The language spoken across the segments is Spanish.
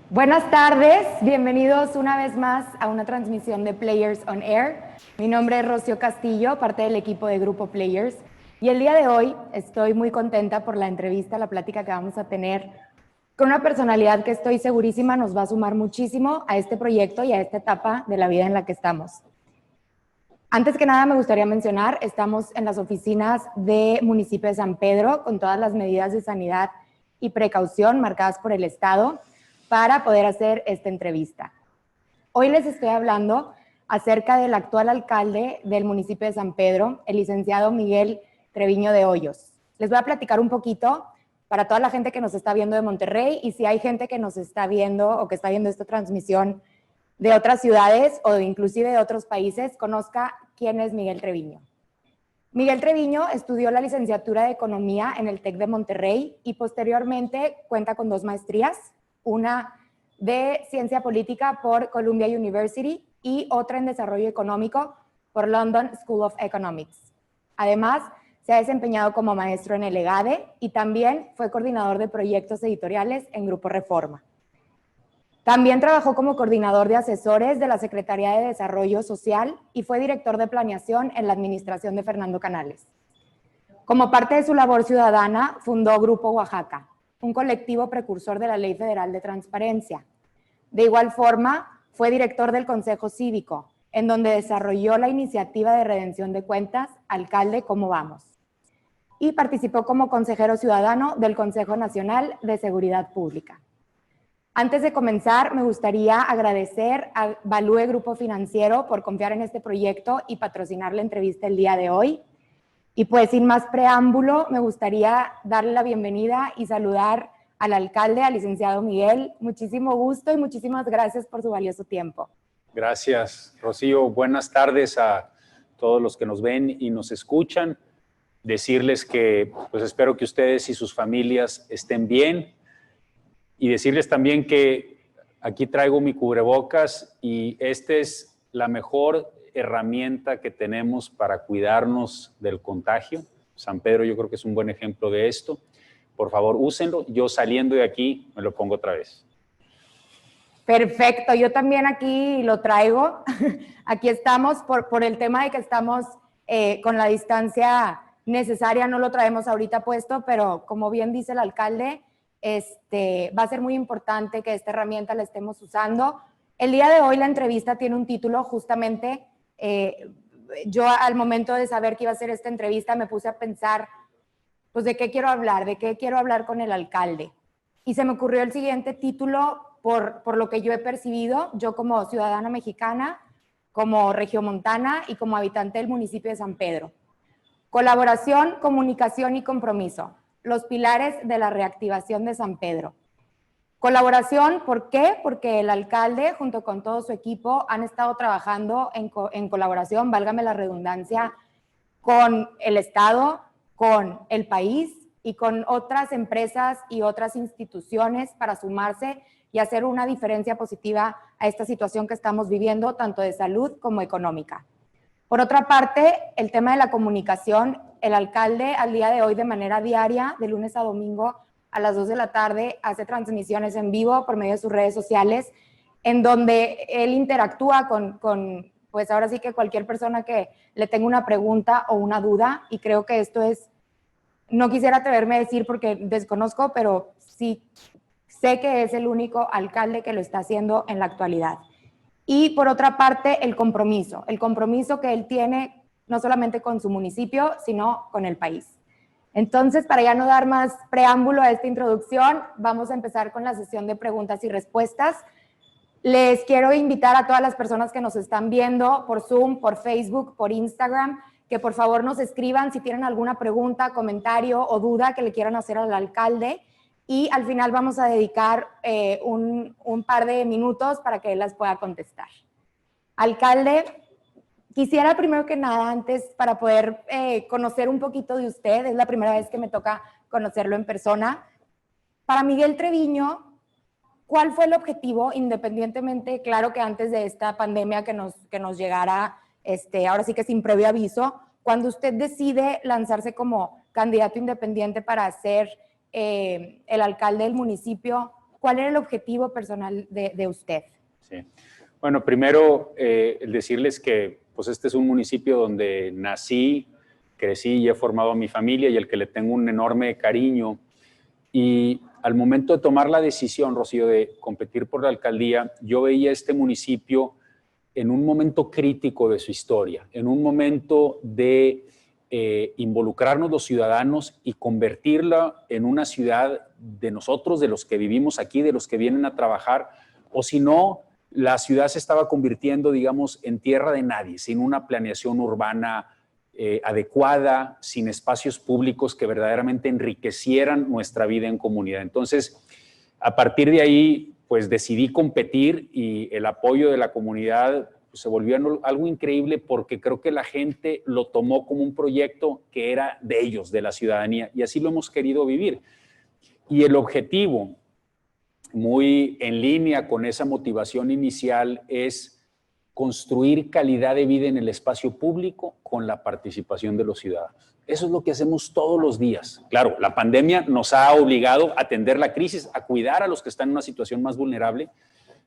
Buenas tardes, bienvenidos una vez más a una transmisión de Players on Air. Mi nombre es Rocío Castillo, parte del equipo de Grupo Players. Y el día de hoy estoy muy contenta por la entrevista, la plática que vamos a tener con una personalidad que estoy segurísima nos va a sumar muchísimo a este proyecto y a esta etapa de la vida en la que estamos. Antes que nada me gustaría mencionar, estamos en las oficinas de municipio de San Pedro con todas las medidas de sanidad y precaución marcadas por el Estado para poder hacer esta entrevista. Hoy les estoy hablando acerca del actual alcalde del municipio de San Pedro, el licenciado Miguel Treviño de Hoyos. Les voy a platicar un poquito para toda la gente que nos está viendo de Monterrey y si hay gente que nos está viendo o que está viendo esta transmisión de otras ciudades o inclusive de otros países, conozca quién es Miguel Treviño. Miguel Treviño estudió la licenciatura de Economía en el TEC de Monterrey y posteriormente cuenta con 2 maestrías, una de Ciencia Política por Columbia University y otra en Desarrollo Económico por London School of Economics. Además, se ha desempeñado como maestro en el EGADE y también fue coordinador de proyectos editoriales en Grupo Reforma. También trabajó como coordinador de asesores de la Secretaría de Desarrollo Social y fue director de planeación en la administración de Fernando Canales. Como parte de su labor ciudadana, fundó Grupo Oaxaca, un colectivo precursor de la Ley Federal de Transparencia. De igual forma, fue director del Consejo Cívico, en donde desarrolló la iniciativa de redención de cuentas Alcalde, ¿cómo vamos? Y participó como consejero ciudadano del Consejo Nacional de Seguridad Pública. Antes de comenzar, me gustaría agradecer a Value Grupo Financiero por confiar en este proyecto y patrocinar la entrevista el día de hoy. Y pues sin más preámbulo, me gustaría darle la bienvenida y saludar al alcalde, al licenciado Miguel. Muchísimo gusto y muchísimas gracias por su valioso tiempo. Gracias, Rocío. Buenas tardes a todos los que nos ven y nos escuchan. Decirles que pues espero que ustedes y sus familias estén bien y decirles también que aquí traigo mi cubrebocas y esta es la mejor herramienta que tenemos para cuidarnos del contagio. San Pedro yo creo que es un buen ejemplo de esto. Por favor, úsenlo. Yo saliendo de aquí me lo pongo otra vez. Perfecto, yo también aquí lo traigo. Aquí estamos por el tema de que estamos con la distancia necesaria, no lo traemos ahorita puesto, pero como bien dice el alcalde, va a ser muy importante que esta herramienta la estemos usando. El día de hoy la entrevista tiene un título justamente, yo al momento de saber que iba a ser esta entrevista me puse a pensar, pues de qué quiero hablar con el alcalde. Y se me ocurrió el siguiente título por lo que yo he percibido, yo como ciudadana mexicana, como regiomontana y como habitante del municipio de San Pedro. Colaboración, comunicación y compromiso, los pilares de la reactivación de San Pedro. Colaboración, ¿por qué? Porque el alcalde junto con todo su equipo han estado trabajando en colaboración, válgame la redundancia, con el Estado, con el país y con otras empresas y otras instituciones para sumarse y hacer una diferencia positiva a esta situación que estamos viviendo, tanto de salud como económica. Por otra parte, el tema de la comunicación, el alcalde al día de hoy de manera diaria, de lunes a domingo a las 2 de la tarde, hace transmisiones en vivo por medio de sus redes sociales, en donde él interactúa con pues ahora sí que cualquier persona que le tenga una pregunta o una duda, y creo que esto es, no quisiera atreverme a decir porque desconozco, pero sí sé que es el único alcalde que lo está haciendo en la actualidad. Y por otra parte, el compromiso que él tiene no solamente con su municipio, sino con el país. Entonces, para ya no dar más preámbulo a esta introducción, vamos a empezar con la sesión de preguntas y respuestas. Les quiero invitar a todas las personas que nos están viendo por Zoom, por Facebook, por Instagram, que por favor nos escriban si tienen alguna pregunta, comentario o duda que le quieran hacer al alcalde. Y al final vamos a dedicar un par de minutos para que él las pueda contestar. Alcalde, quisiera primero que nada, antes para poder conocer un poquito de usted, es la primera vez que me toca conocerlo en persona. Para Miguel Treviño, ¿cuál fue el objetivo, independientemente, claro que antes de esta pandemia que nos llegara ahora sí que sin previo aviso. Cuando usted decide lanzarse como candidato independiente para ser el alcalde del municipio, ¿cuál era el objetivo personal de usted? Sí. Bueno, primero decirles que pues este es un municipio donde nací, crecí y he formado a mi familia y al que le tengo un enorme cariño. Y al momento de tomar la decisión, Rocío, de competir por la alcaldía, yo veía este municipio en un momento crítico de su historia, en un momento de involucrarnos los ciudadanos y convertirla en una ciudad de nosotros, de los que vivimos aquí, de los que vienen a trabajar, o si no, la ciudad se estaba convirtiendo, digamos, en tierra de nadie, sin una planeación urbana adecuada, sin espacios públicos que verdaderamente enriquecieran nuestra vida en comunidad. Entonces, a partir de ahí, pues decidí competir y el apoyo de la comunidad pues, se volvió algo increíble porque creo que la gente lo tomó como un proyecto que era de ellos, de la ciudadanía, y así lo hemos querido vivir. Y el objetivo, muy en línea con esa motivación inicial, es construir calidad de vida en el espacio público con la participación de los ciudadanos. Eso es lo que hacemos todos los días. Claro, la pandemia nos ha obligado a atender la crisis, a cuidar a los que están en una situación más vulnerable,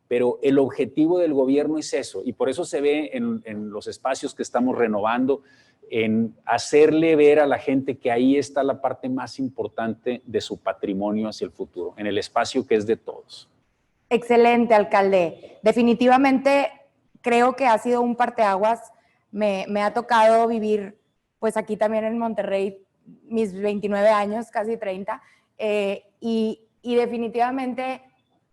pero el objetivo del gobierno es eso, y por eso se ve en los espacios que estamos renovando, en hacerle ver a la gente que ahí está la parte más importante de su patrimonio hacia el futuro, en el espacio que es de todos. Excelente, alcalde. Definitivamente creo que ha sido un parteaguas. Me ha tocado vivir, pues aquí también en Monterrey, mis 29 años, casi 30, y definitivamente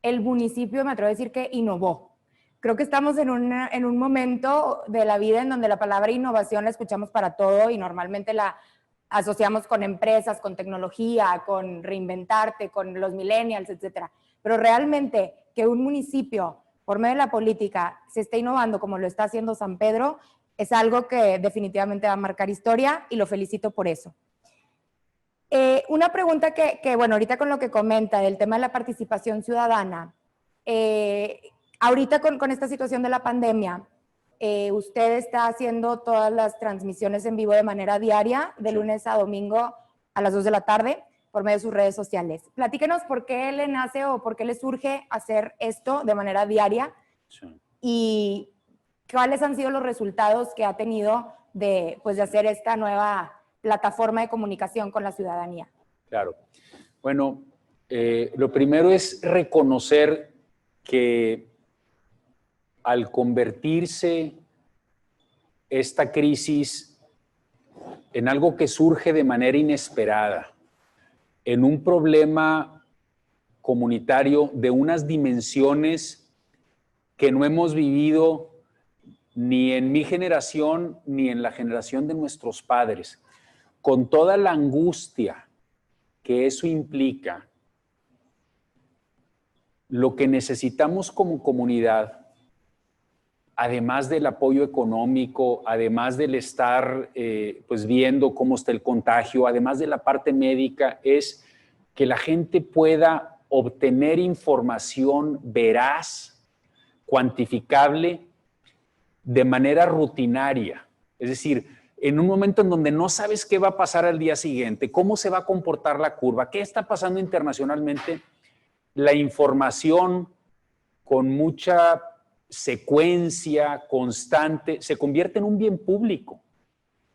el municipio, me atrevo a decir que innovó. Creo que estamos en un momento de la vida en donde la palabra innovación la escuchamos para todo y normalmente la asociamos con empresas, con tecnología, con reinventarte, con los millennials, etcétera. Pero realmente que un municipio, por medio de la política, se esté innovando como lo está haciendo San Pedro, es algo que definitivamente va a marcar historia y lo felicito por eso. Una pregunta que, bueno, ahorita con lo que comenta del tema de la participación ciudadana, ahorita con esta situación de la pandemia, usted está haciendo todas las transmisiones en vivo de manera diaria, de lunes a domingo a las 2 de la tarde, por medio de sus redes sociales. Platíquenos por qué le nace o por qué le surge hacer esto de manera diaria y cuáles han sido los resultados que ha tenido de hacer esta nueva plataforma de comunicación con la ciudadanía. Claro. Bueno, lo primero es reconocer que al convertirse esta crisis en algo que surge de manera inesperada, en un problema comunitario de unas dimensiones que no hemos vivido ni en mi generación ni en la generación de nuestros padres, con toda la angustia que eso implica, lo que necesitamos como comunidad, además del apoyo económico, además del estar pues viendo cómo está el contagio, además de la parte médica, es que la gente pueda obtener información veraz, cuantificable, de manera rutinaria. Es decir, en un momento en donde no sabes qué va a pasar al día siguiente, cómo se va a comportar la curva, qué está pasando internacionalmente, la información con mucha secuencia constante se convierte en un bien público,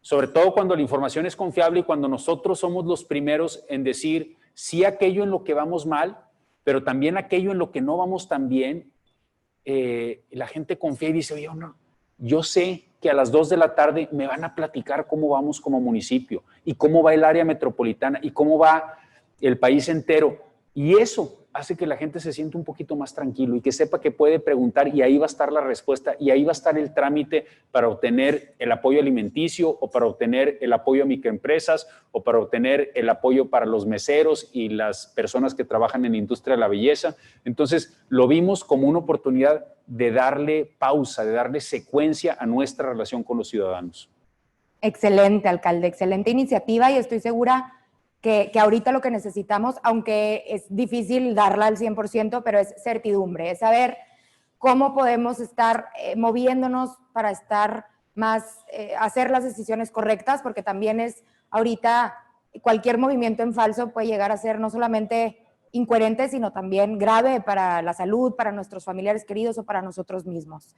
sobre todo cuando la información es confiable y cuando nosotros somos los primeros en decir sí aquello en lo que vamos mal, pero también aquello en lo que no vamos tan bien. La gente confía y dice, oye, no, yo sé que a las 2 de la tarde me van a platicar cómo vamos como municipio y cómo va el área metropolitana y cómo va el país entero. Y eso hace que la gente se sienta un poquito más tranquilo y que sepa que puede preguntar y ahí va a estar la respuesta y ahí va a estar el trámite para obtener el apoyo alimenticio o para obtener el apoyo a microempresas o para obtener el apoyo para los meseros y las personas que trabajan en la industria de la belleza. Entonces, lo vimos como una oportunidad de darle pausa, de darle secuencia a nuestra relación con los ciudadanos. Excelente, alcalde, excelente iniciativa y estoy segura que ahorita lo que necesitamos, aunque es difícil darla al 100%, pero es certidumbre, es saber cómo podemos estar moviéndonos para estar hacer las decisiones correctas, porque también es ahorita cualquier movimiento en falso puede llegar a ser no solamente incoherente, sino también grave para la salud, para nuestros familiares queridos o para nosotros mismos.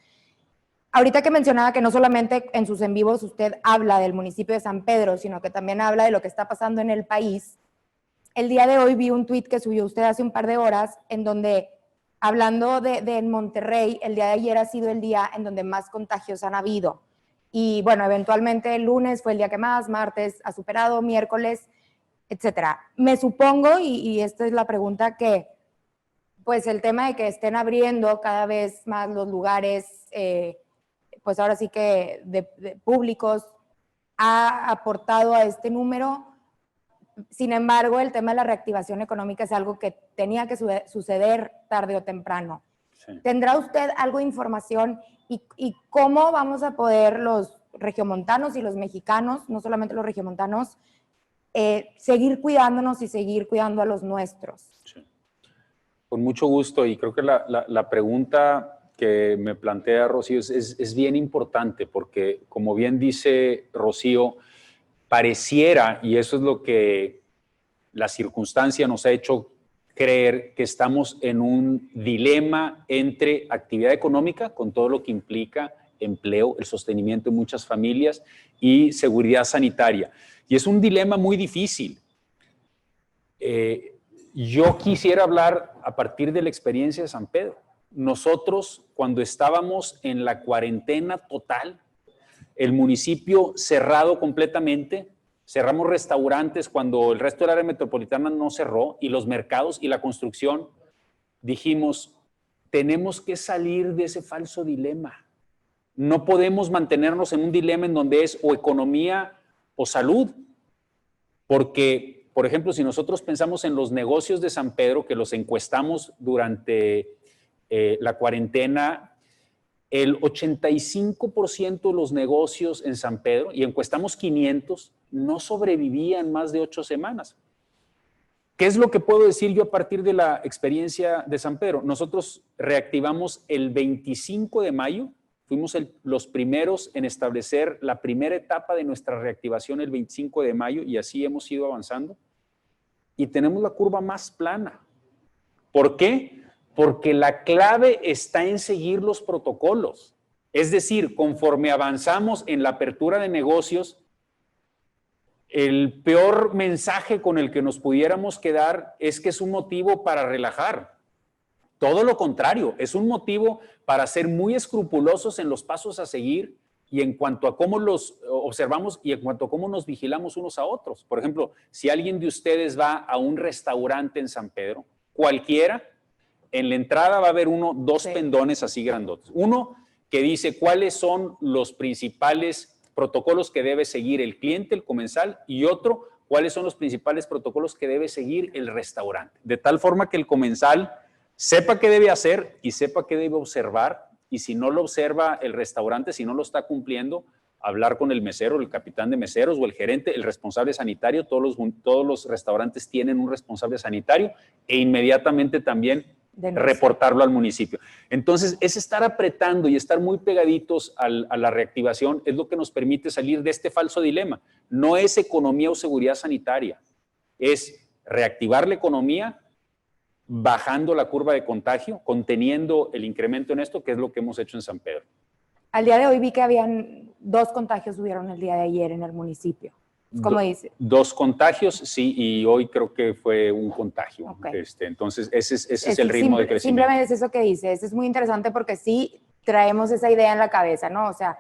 Ahorita que mencionaba que no solamente en sus en vivos usted habla del municipio de San Pedro, sino que también habla de lo que está pasando en el país, el día de hoy vi un tuit que subió usted hace un par de horas en donde, hablando de Monterrey, el día de ayer ha sido el día en donde más contagios han habido. Y bueno, eventualmente el lunes fue el día que más, martes ha superado, miércoles, etcétera. Me supongo, y esta es la pregunta, que pues el tema de que estén abriendo cada vez más los lugares, pues ahora sí que de públicos, ha aportado a este número. Sin embargo, el tema de la reactivación económica es algo que tenía que suceder tarde o temprano. Sí. ¿Tendrá usted algo de información y cómo vamos a poder los regiomontanos y los mexicanos, no solamente los regiomontanos, seguir cuidándonos y seguir cuidando a los nuestros? Sí. Con mucho gusto, y creo que la pregunta que me plantea Rocío es bien importante, porque como bien dice Rocío, pareciera, y eso es lo que la circunstancia nos ha hecho creer, que estamos en un dilema entre actividad económica, con todo lo que implica empleo, el sostenimiento de muchas familias, y seguridad sanitaria. Y es un dilema muy difícil. Yo quisiera hablar a partir de la experiencia de San Pedro. Nosotros, cuando estábamos en la cuarentena total, el municipio cerrado completamente, cerramos restaurantes cuando el resto del área metropolitana no cerró, y los mercados y la construcción, dijimos, tenemos que salir de ese falso dilema. No podemos mantenernos en un dilema en donde es o economía o salud, porque, por ejemplo, si nosotros pensamos en los negocios de San Pedro, que los encuestamos durante la cuarentena, el 85% de los negocios en San Pedro, y encuestamos 500, no sobrevivían más de 8 semanas. ¿Qué es lo que puedo decir yo a partir de la experiencia de San Pedro? Nosotros reactivamos el 25 de mayo, fuimos los primeros en establecer la primera etapa de nuestra reactivación el 25 de mayo, y así hemos ido avanzando. Y tenemos la curva más plana. ¿Por qué? Porque la clave está en seguir los protocolos. Es decir, conforme avanzamos en la apertura de negocios, el peor mensaje con el que nos pudiéramos quedar es que es un motivo para relajar. Todo lo contrario, es un motivo para ser muy escrupulosos en los pasos a seguir y en cuanto a cómo los observamos y en cuanto a cómo nos vigilamos unos a otros. Por ejemplo, si alguien de ustedes va a un restaurante en San Pedro, cualquiera, en la entrada va a haber dos pendones así grandotes. Uno que dice cuáles son los principales protocolos que debe seguir el cliente, el comensal, y otro, cuáles son los principales protocolos que debe seguir el restaurante. De tal forma que el comensal sepa qué debe hacer y sepa qué debe observar, y si no lo observa el restaurante, si no lo está cumpliendo, hablar con el mesero, el capitán de meseros o el gerente, el responsable sanitario. Todos los restaurantes tienen un responsable sanitario, e inmediatamente también reportarlo al municipio. Entonces, es estar apretando y estar muy pegaditos a la reactivación es lo que nos permite salir de este falso dilema. No es economía o seguridad sanitaria, es reactivar la economía, bajando la curva de contagio, conteniendo el incremento en esto, que es lo que hemos hecho en San Pedro. Al día de hoy vi que habían 2 contagios, hubieron el día de ayer en el municipio. ¿Cómo dice? 2 contagios, sí, y hoy creo que fue un contagio. Okay. Entonces, ese es el ritmo de crecimiento. Simplemente es eso que dice. Es muy interesante porque sí traemos esa idea en la cabeza, ¿no? O sea,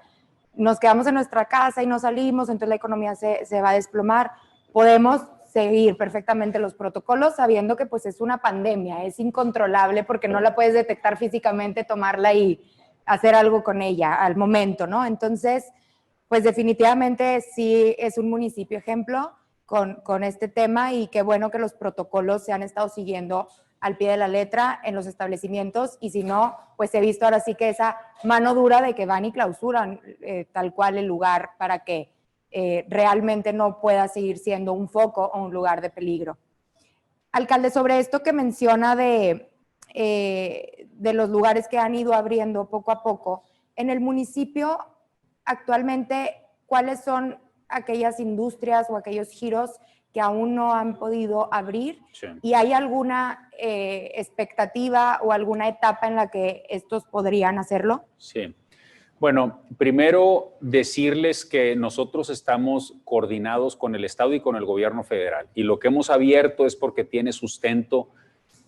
nos quedamos en nuestra casa y no salimos, entonces la economía se va a desplomar. Podemos seguir perfectamente los protocolos sabiendo que pues es una pandemia, es incontrolable porque no la puedes detectar físicamente, tomarla y hacer algo con ella al momento, ¿no? Entonces, pues definitivamente sí es un municipio ejemplo con este tema, y qué bueno que los protocolos se han estado siguiendo al pie de la letra en los establecimientos, y si no, pues he visto ahora sí que esa mano dura de que van y clausuran tal cual el lugar para que realmente no pueda seguir siendo un foco o un lugar de peligro. Alcalde, sobre esto que menciona de los lugares que han ido abriendo poco a poco, en el municipio actualmente, ¿cuáles son aquellas industrias o aquellos giros que aún no han podido abrir? Sí. ¿Y hay alguna expectativa o alguna etapa en la que estos podrían hacerlo? Sí. Bueno, primero decirles que nosotros estamos coordinados con el Estado y con el gobierno federal. Y lo que hemos abierto es porque tiene sustento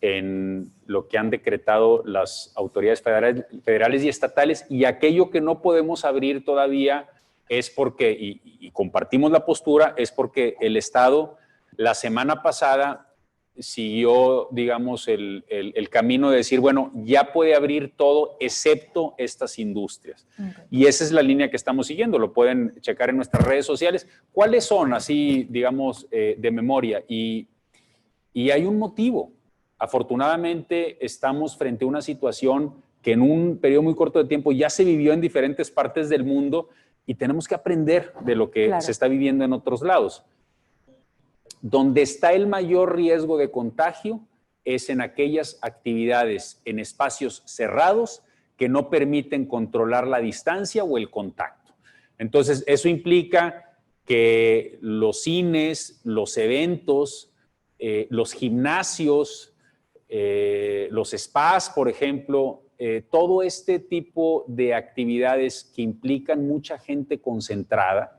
en lo que han decretado las autoridades federales y estatales. Y aquello que no podemos abrir todavía es porque, y compartimos la postura, es porque el Estado la semana pasada siguió, digamos, el camino de decir, bueno, ya puede abrir todo excepto estas industrias. Okay. Y esa es la línea que estamos siguiendo, lo pueden checar en nuestras redes sociales. ¿Cuáles son, así, digamos, de memoria? Y hay un motivo. Afortunadamente, estamos frente a una situación que en un periodo muy corto de tiempo ya se vivió en diferentes partes del mundo y tenemos que aprender de lo que se está viviendo en otros lados. Donde está el mayor riesgo de contagio es en aquellas actividades en espacios cerrados que no permiten controlar la distancia o el contacto. Entonces, eso implica que los cines, los eventos, los gimnasios, los spas, por ejemplo, todo este tipo de actividades que implican mucha gente concentrada.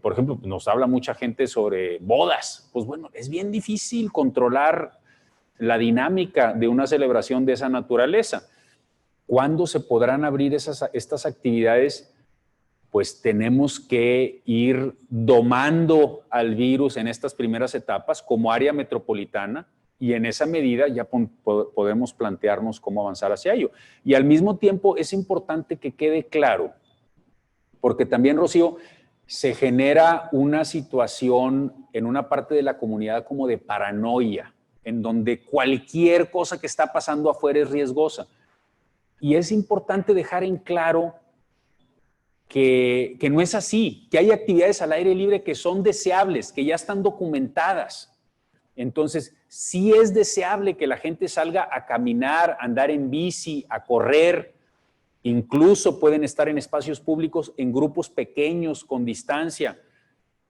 Por ejemplo, nos habla mucha gente sobre bodas. Pues bueno, es bien difícil controlar la dinámica de una celebración de esa naturaleza. ¿Cuándo se podrán abrir estas actividades? Pues tenemos que ir domando al virus en estas primeras etapas como área metropolitana y en esa medida ya podemos plantearnos cómo avanzar hacia ello. Y al mismo tiempo es importante que quede claro, porque también, Rocío, se genera una situación en una parte de la comunidad como de paranoia, en donde cualquier cosa que está pasando afuera es riesgosa. Y es importante dejar en claro que no es así, que hay actividades al aire libre que son deseables, que ya están documentadas. Entonces, sí es deseable que la gente salga a caminar, a andar en bici, a correr. Incluso pueden estar en espacios públicos en grupos pequeños, con distancia.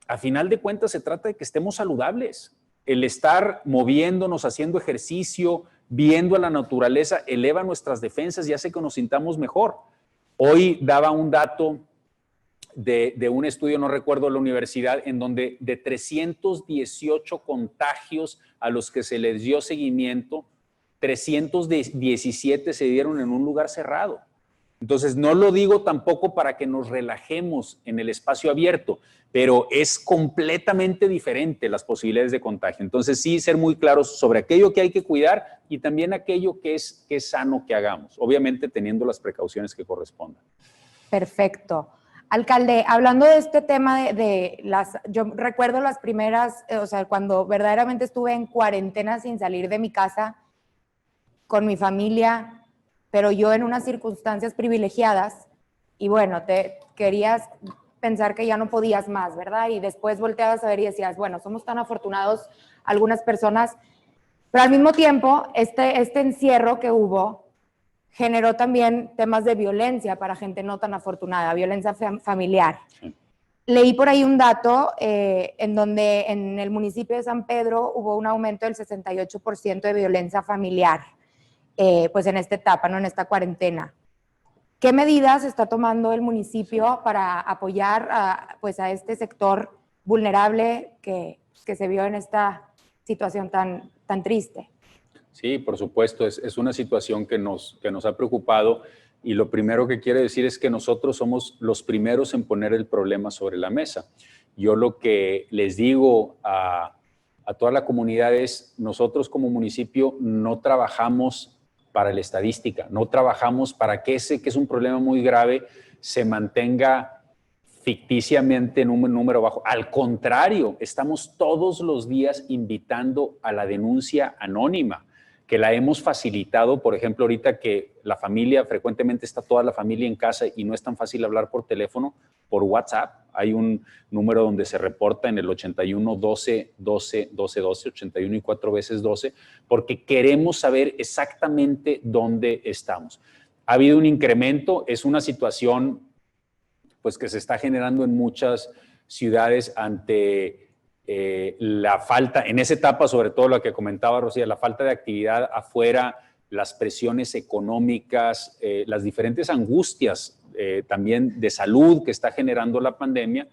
A final de cuentas, se trata de que estemos saludables. El estar moviéndonos, haciendo ejercicio, viendo a la naturaleza, eleva nuestras defensas y hace que nos sintamos mejor. Hoy daba un dato de un estudio, no recuerdo la universidad, en donde de 318 contagios a los que se les dio seguimiento, 317 se dieron en un lugar cerrado. Entonces, no lo digo tampoco para que nos relajemos en el espacio abierto, pero es completamente diferente las posibilidades de contagio. Entonces, sí, ser muy claros sobre aquello que hay que cuidar y también aquello que es sano que hagamos, obviamente teniendo las precauciones que correspondan. Perfecto. Alcalde, hablando de este tema yo recuerdo las primeras, o sea, cuando verdaderamente estuve en cuarentena sin salir de mi casa, con mi familia, pero yo en unas circunstancias privilegiadas, y bueno, te querías pensar que ya no podías más, ¿verdad? Y después volteabas a ver y decías, bueno, somos tan afortunados algunas personas, pero al mismo tiempo, este encierro que hubo generó también temas de violencia para gente no tan afortunada, violencia familiar. Sí. Leí por ahí un dato en donde en el municipio de San Pedro hubo un aumento del 68% de violencia familiar, pues en esta etapa, ¿no? En esta cuarentena. ¿Qué medidas está tomando el municipio para apoyar a este sector vulnerable que se vio en esta situación tan triste? Sí, por supuesto, es una situación que nos ha preocupado y lo primero que quiero decir es que nosotros somos los primeros en poner el problema sobre la mesa. Yo lo que les digo a toda la comunidad es, nosotros como municipio no trabajamos para la estadística, no trabajamos para que ese que es un problema muy grave se mantenga ficticiamente en un número bajo. Al contrario, estamos todos los días invitando a la denuncia anónima, que la hemos facilitado, por ejemplo, ahorita que la familia, frecuentemente está toda la familia en casa y no es tan fácil hablar por teléfono, por WhatsApp. Hay un número donde se reporta en el 81 12 12 12 12, 81 y 4 veces 12, porque queremos saber exactamente dónde estamos. Ha habido un incremento, es una situación pues que se está generando en muchas ciudades ante la falta, en esa etapa sobre todo lo que comentaba Rocío, la falta de actividad afuera, las presiones económicas, las diferentes angustias también de salud que está generando la pandemia,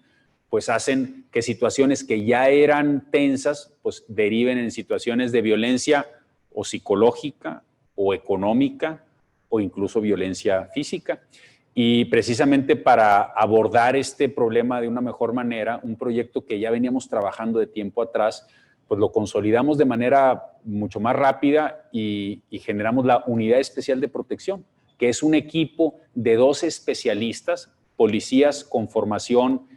pues hacen que situaciones que ya eran tensas, pues deriven en situaciones de violencia o psicológica o económica o incluso violencia física. Y precisamente para abordar este problema de una mejor manera, un proyecto que ya veníamos trabajando de tiempo atrás, pues lo consolidamos de manera mucho más rápida y generamos la Unidad Especial de Protección, que es un equipo de 12 especialistas, policías con formación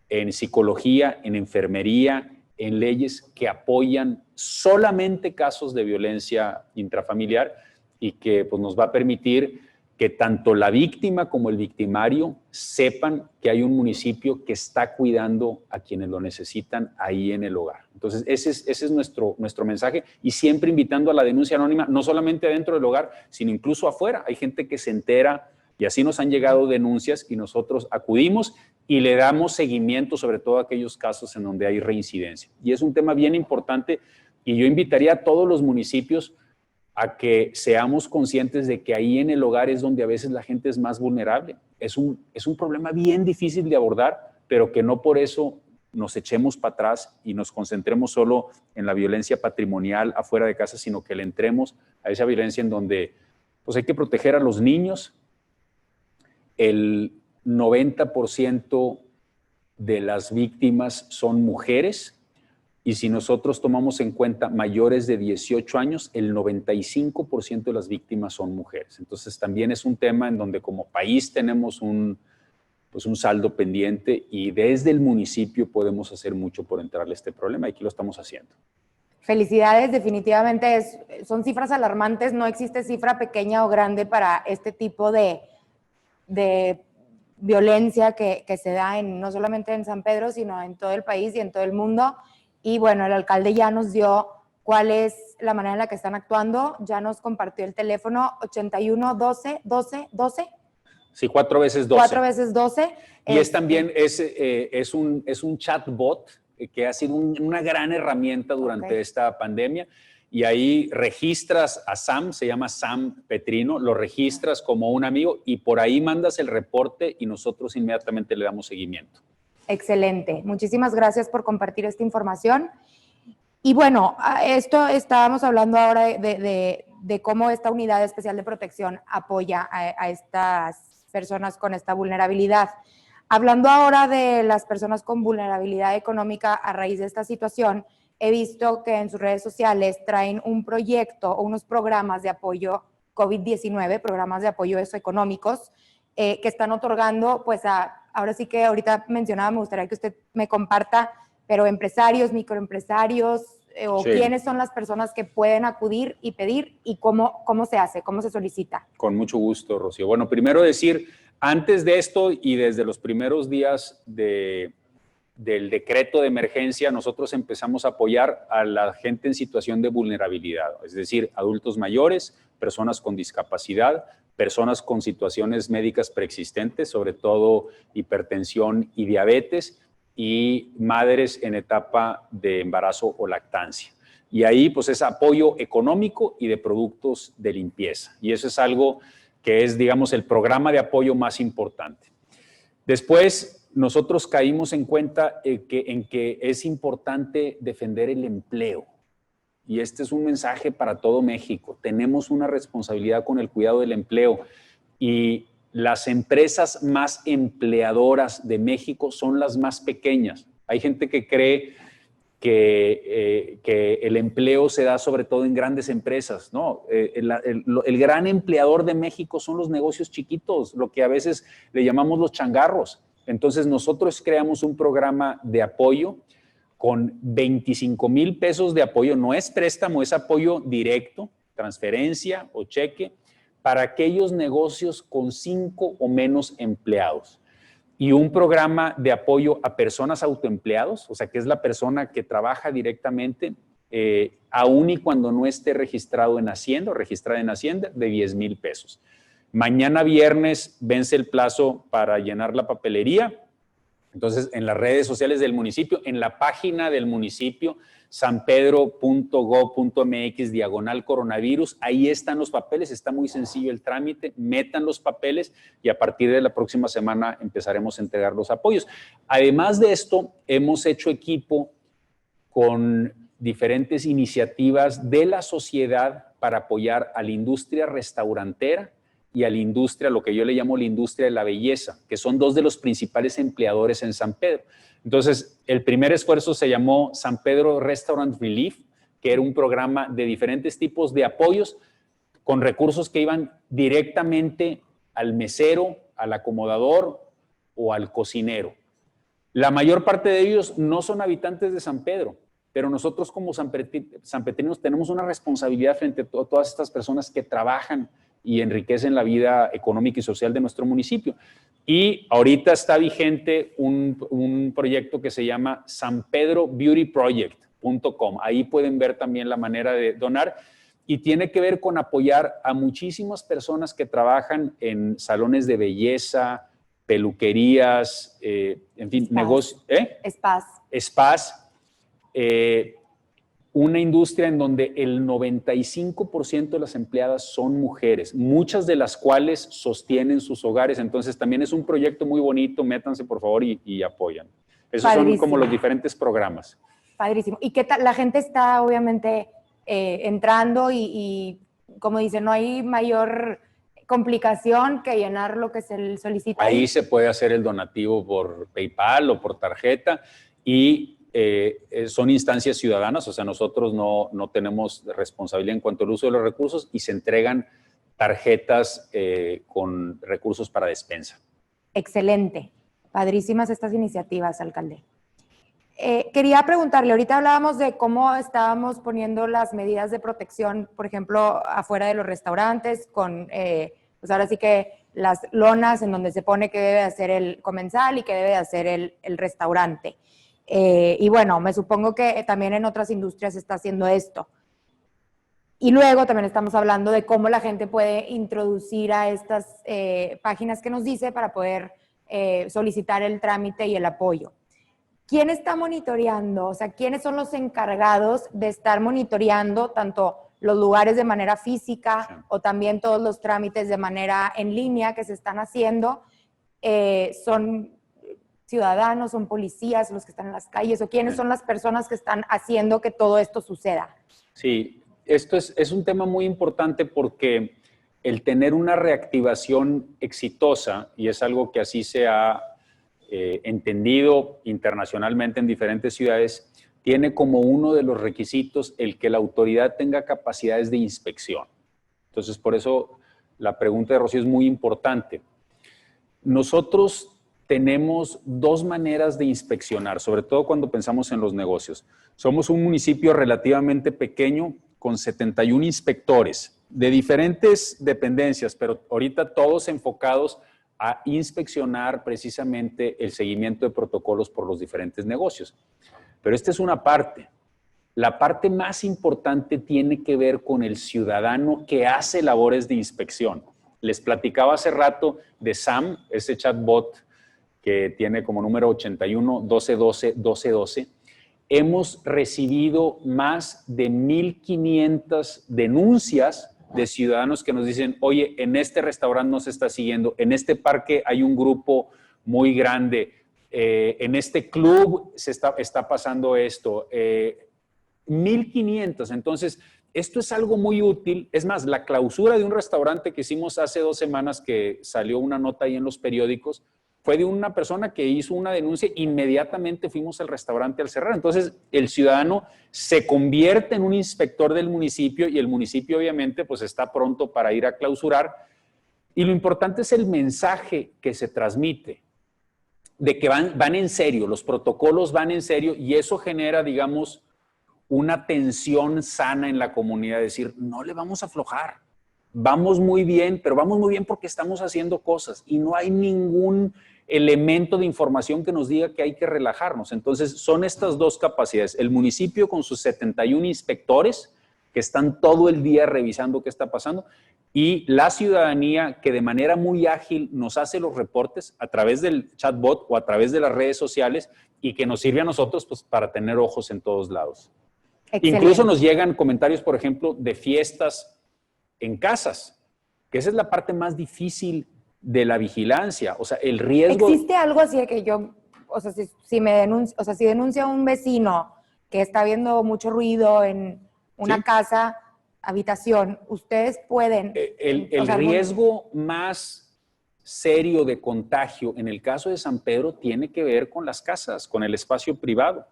en psicología, en enfermería, en leyes que apoyan solamente casos de violencia intrafamiliar y que pues, nos va a permitir que tanto la víctima como el victimario sepan que hay un municipio que está cuidando a quienes lo necesitan ahí en el hogar. Entonces, ese es nuestro mensaje y siempre invitando a la denuncia anónima, no solamente dentro del hogar, sino incluso afuera. Hay gente que se entera y así nos han llegado denuncias y nosotros acudimos y le damos seguimiento sobre todo a aquellos casos en donde hay reincidencia. Y es un tema bien importante y yo invitaría a todos los municipios a que seamos conscientes de que ahí en el hogar es donde a veces la gente es más vulnerable. Es un problema bien difícil de abordar, pero que no por eso nos echemos para atrás y nos concentremos solo en la violencia patrimonial afuera de casa, sino que le entremos a esa violencia en donde pues hay que proteger a los niños. El 90% de las víctimas son mujeres. Y si nosotros tomamos en cuenta mayores de 18 años, el 95% de las víctimas son mujeres. Entonces también es un tema en donde como país tenemos un saldo pendiente y desde el municipio podemos hacer mucho por entrarle a este problema y aquí lo estamos haciendo. Felicidades, definitivamente son cifras alarmantes, no existe cifra pequeña o grande para este tipo de violencia que se da no solamente en San Pedro, sino en todo el país y en todo el mundo. Y bueno, el alcalde ya nos dio cuál es la manera en la que están actuando, ya nos compartió el teléfono 81 12 12 12. Sí, 4 veces 12. 4 veces 12. Y también es un chatbot que ha sido una gran herramienta durante esta pandemia. Y ahí registras a Sam, se llama Sam Petrino, lo registras como un amigo y por ahí mandas el reporte y nosotros inmediatamente le damos seguimiento. Excelente. Muchísimas gracias por compartir esta información. Y bueno, estábamos hablando ahora de cómo esta Unidad Especial de Protección apoya a estas personas con esta vulnerabilidad. Hablando ahora de las personas con vulnerabilidad económica a raíz de esta situación, he visto que en sus redes sociales traen un proyecto o unos programas de apoyo COVID-19, programas de apoyo económicos, que están otorgando, pues ahora sí que ahorita mencionaba, me gustaría que usted me comparta, pero empresarios, microempresarios, o sí, quiénes son las personas que pueden acudir y pedir y cómo se hace, cómo se solicita. Con mucho gusto, Rocío. Bueno, primero decir, antes de esto y desde los primeros días del decreto de emergencia, nosotros empezamos a apoyar a la gente en situación de vulnerabilidad, es decir, adultos mayores, personas con discapacidad, personas con situaciones médicas preexistentes, sobre todo hipertensión y diabetes, y madres en etapa de embarazo o lactancia. Y ahí pues es apoyo económico y de productos de limpieza. Y eso es algo que es, digamos, el programa de apoyo más importante. Después, nosotros caímos en cuenta en que es importante defender el empleo. Y este es un mensaje para todo México. Tenemos una responsabilidad con el cuidado del empleo y las empresas más empleadoras de México son las más pequeñas. Hay gente que cree que el empleo se da sobre todo en grandes empresas. No, el gran empleador de México son los negocios chiquitos, lo que a veces le llamamos los changarros. Entonces nosotros creamos un programa de apoyo con 25,000 pesos de apoyo, no es préstamo, es apoyo directo, transferencia o cheque, para aquellos negocios con 5 o menos empleados. Y un programa de apoyo a personas autoempleados, o sea, que es la persona que trabaja directamente, aún y cuando no esté registrado en Hacienda o registrada en Hacienda, de 10,000 pesos. Mañana viernes vence el plazo para llenar la papelería. Entonces, en las redes sociales del municipio, en la página del municipio, sanpedro.gov.mx/coronavirus, ahí están los papeles, está muy sencillo el trámite, metan los papeles y a partir de la próxima semana empezaremos a entregar los apoyos. Además de esto, hemos hecho equipo con diferentes iniciativas de la sociedad para apoyar a la industria restaurantera y a la industria, lo que yo le llamo la industria de la belleza, que son dos de los principales empleadores en San Pedro. Entonces, el primer esfuerzo se llamó San Pedro Restaurant Relief, que era un programa de diferentes tipos de apoyos con recursos que iban directamente al mesero, al acomodador o al cocinero. La mayor parte de ellos no son habitantes de San Pedro, pero nosotros como sanpetrinos tenemos una responsabilidad frente a todas estas personas que trabajan y enriquecen la vida económica y social de nuestro municipio. Y ahorita está vigente un proyecto que se llama sanpedrobeautyproject.com. Ahí pueden ver también la manera de donar y tiene que ver con apoyar a muchísimas personas que trabajan en salones de belleza, peluquerías, en fin, negocios. Spas. Una industria en donde el 95% de las empleadas son mujeres, muchas de las cuales sostienen sus hogares. Entonces también es un proyecto muy bonito, métanse por favor y apoyan. Esos son como los diferentes programas. Padrísimo. ¿Y qué tal? La gente está obviamente entrando y como dice, no hay mayor complicación que llenar lo que se solicita. Ahí se puede hacer el donativo por PayPal o por tarjeta y son instancias ciudadanas, o sea, nosotros no tenemos responsabilidad en cuanto al uso de los recursos y se entregan tarjetas con recursos para despensa. Excelente. Padrísimas estas iniciativas, alcalde. Quería preguntarle, ahorita hablábamos de cómo estábamos poniendo las medidas de protección, por ejemplo, afuera de los restaurantes, con, pues ahora sí que las lonas en donde se pone que debe hacer el comensal y que debe hacer el restaurante. Y bueno, me supongo que también en otras industrias se está haciendo esto. Y luego también estamos hablando de cómo la gente puede introducir a estas páginas que nos dice para poder solicitar el trámite y el apoyo. ¿Quién está monitoreando? O sea, ¿quiénes son los encargados de estar monitoreando tanto los lugares de manera física o también todos los trámites de manera en línea que se están haciendo? ¿Son ciudadanos, son policías los que están en las calles o quiénes son las personas que están haciendo que todo esto suceda? Sí, esto es un tema muy importante porque el tener una reactivación exitosa, y es algo que así se ha entendido internacionalmente en diferentes ciudades, tiene como uno de los requisitos el que la autoridad tenga capacidades de inspección. Entonces, por eso la pregunta de Rocío es muy importante. Nosotros tenemos dos maneras de inspeccionar, sobre todo cuando pensamos en los negocios. Somos un municipio relativamente pequeño con 71 inspectores de diferentes dependencias, pero ahorita todos enfocados a inspeccionar precisamente el seguimiento de protocolos por los diferentes negocios. Pero esta es una parte. La parte más importante tiene que ver con el ciudadano que hace labores de inspección. Les platicaba hace rato de Sam, ese chatbot que tiene como número 81 1212 1212. Hemos recibido más de 1,500 denuncias de ciudadanos que nos dicen, oye, en este restaurante no se está siguiendo, en este parque hay un grupo muy grande, en este club se está pasando esto. 1,500. Entonces, esto es algo muy útil. Es más, la clausura de un restaurante que hicimos hace 2 semanas, que salió una nota ahí en los periódicos, fue de una persona que hizo una denuncia, inmediatamente fuimos al restaurante al cerrar. Entonces, el ciudadano se convierte en un inspector del municipio y el municipio obviamente pues está pronto para ir a clausurar. Y lo importante es el mensaje que se transmite, de que van en serio, los protocolos van en serio y eso genera, digamos, una tensión sana en la comunidad, decir, no le vamos a aflojar, vamos muy bien, pero vamos muy bien porque estamos haciendo cosas y no hay ningún elemento de información que nos diga que hay que relajarnos. Entonces, son estas dos capacidades. El municipio con sus 71 inspectores que están todo el día revisando qué está pasando, y la ciudadanía que de manera muy ágil nos hace los reportes a través del chatbot o a través de las redes sociales y que nos sirve a nosotros pues, para tener ojos en todos lados. Excelente. Incluso nos llegan comentarios, por ejemplo, de fiestas en casas, que esa es la parte más difícil de la vigilancia, o sea, el riesgo... ¿Existe algo así de que yo, o sea, si denuncia un vecino que está viendo mucho ruido en una casa, habitación, ustedes pueden... El riesgo más serio de contagio en el caso de San Pedro tiene que ver con las casas, con el espacio privado.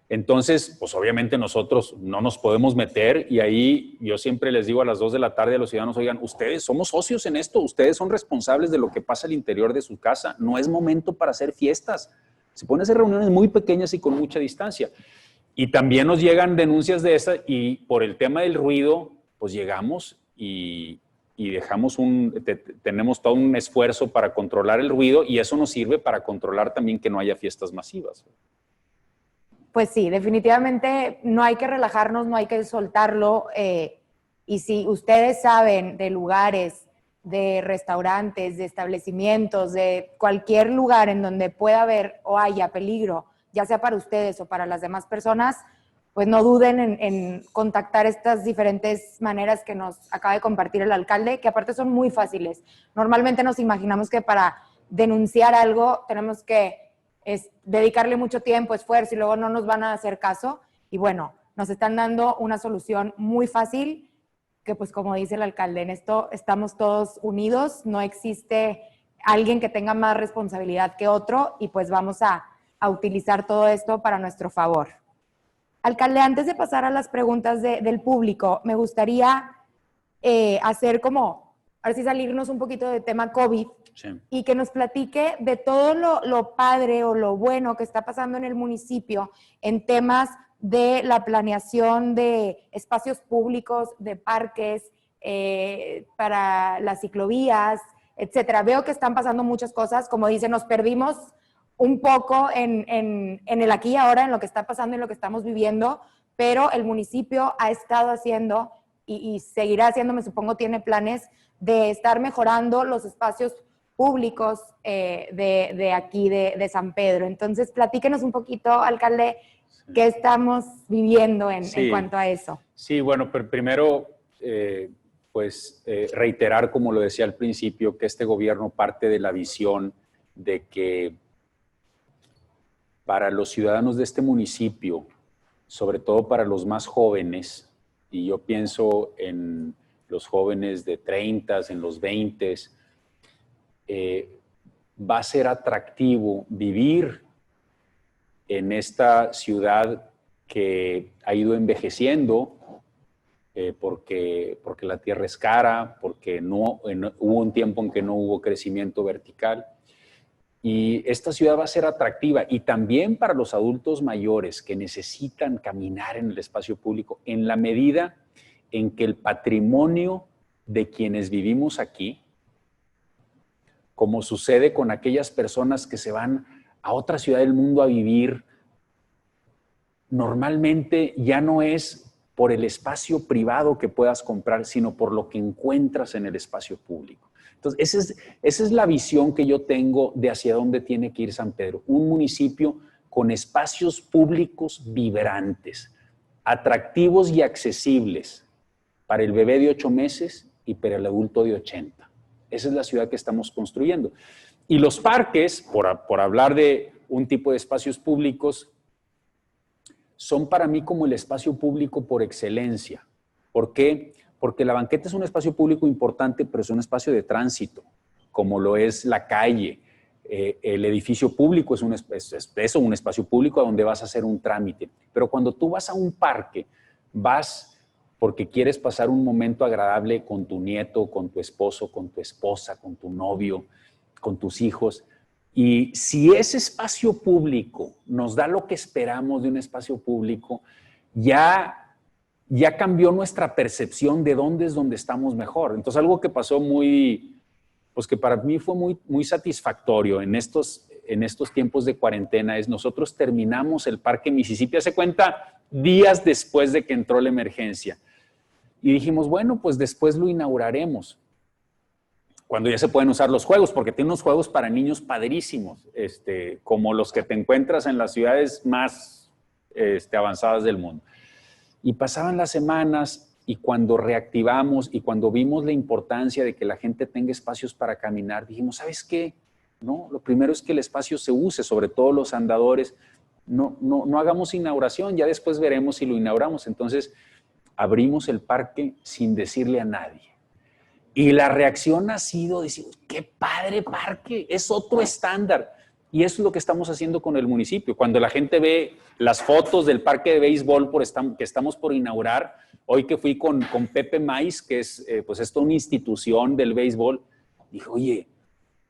Entonces, pues obviamente nosotros no nos podemos meter y ahí yo siempre les digo a las 2 de la tarde a los ciudadanos, oigan, ustedes somos socios en esto, ustedes son responsables de lo que pasa al interior de su casa, no es momento para hacer fiestas, se pueden hacer reuniones muy pequeñas y con mucha distancia. Y también nos llegan denuncias de esas y por el tema del ruido, pues llegamos y dejamos tenemos todo un esfuerzo para controlar el ruido y eso nos sirve para controlar también que no haya fiestas masivas. Pues sí, definitivamente no hay que relajarnos, no hay que soltarlo. Y si ustedes saben de lugares, de restaurantes, de establecimientos, de cualquier lugar en donde pueda haber o haya peligro, ya sea para ustedes o para las demás personas, pues no duden en contactar estas diferentes maneras que nos acaba de compartir el alcalde, que aparte son muy fáciles. Normalmente nos imaginamos que para denunciar algo tenemos que dedicarle mucho tiempo, esfuerzo y luego no nos van a hacer caso. Y bueno, nos están dando una solución muy fácil que pues como dice el alcalde, en esto estamos todos unidos, no existe alguien que tenga más responsabilidad que otro y pues vamos a utilizar todo esto para nuestro favor. Alcalde, antes de pasar a las preguntas del público, me gustaría hacer como, a ver si salirnos un poquito del tema COVID. Sí. Y que nos platique de todo lo padre o lo bueno que está pasando en el municipio en temas de la planeación de espacios públicos, de parques, para las ciclovías, etcétera. Veo que están pasando muchas cosas, como dice, nos perdimos un poco en el aquí y ahora, en lo que está pasando y lo que estamos viviendo, pero el municipio ha estado haciendo y seguirá haciendo, me supongo, tiene planes de estar mejorando los espacios públicos de aquí, de San Pedro. Entonces, platíquenos un poquito, alcalde, qué estamos viviendo en cuanto a eso. Sí, bueno, pero primero, reiterar, como lo decía al principio, que este gobierno parte de la visión de que para los ciudadanos de este municipio, sobre todo para los más jóvenes, y yo pienso en los jóvenes de 30, en los 20, va a ser atractivo vivir en esta ciudad que ha ido envejeciendo porque la tierra es cara, porque hubo un tiempo en que no hubo crecimiento vertical. Y esta ciudad va a ser atractiva y también para los adultos mayores que necesitan caminar en el espacio público en la medida en que el patrimonio de quienes vivimos aquí, como sucede con aquellas personas que se van a otra ciudad del mundo a vivir, normalmente ya no es por el espacio privado que puedas comprar, sino por lo que encuentras en el espacio público. Entonces, esa es la visión que yo tengo de hacia dónde tiene que ir San Pedro. Un municipio con espacios públicos vibrantes, atractivos y accesibles para el bebé de 8 meses y para el adulto de 80. Esa es la ciudad que estamos construyendo. Y los parques, por hablar de un tipo de espacios públicos, son para mí como el espacio público por excelencia. ¿Por qué? Porque la banqueta es un espacio público importante, pero es un espacio de tránsito, como lo es la calle. El edificio público es un espacio público a donde vas a hacer un trámite. Pero cuando tú vas a un parque, vas porque quieres pasar un momento agradable con tu nieto, con tu esposo, con tu esposa, con tu novio, con tus hijos. Y si ese espacio público nos da lo que esperamos de un espacio público, ya cambió nuestra percepción de dónde es donde estamos mejor. Entonces, algo que pasó que para mí fue muy, muy satisfactorio en estos en estos tiempos de cuarentena es nosotros terminamos el Parque Mississippi, hace cuenta, días después de que entró la emergencia. Y dijimos, bueno, pues después lo inauguraremos, cuando ya se pueden usar los juegos, porque tiene unos juegos para niños padrísimos, como los que te encuentras en las ciudades más avanzadas del mundo. Y pasaban las semanas y cuando reactivamos y cuando vimos la importancia de que la gente tenga espacios para caminar, dijimos, ¿sabes qué? No, lo primero es que el espacio se use, sobre todo los andadores. No hagamos inauguración, ya después veremos si lo inauguramos. Entonces, abrimos el parque sin decirle a nadie. Y la reacción ha sido decir, ¡qué padre parque! Es otro estándar. Y eso es lo que estamos haciendo con el municipio. Cuando la gente ve las fotos del parque de béisbol que estamos por inaugurar, hoy que fui con Pepe Maiz, que es pues toda una institución del béisbol, dije, oye,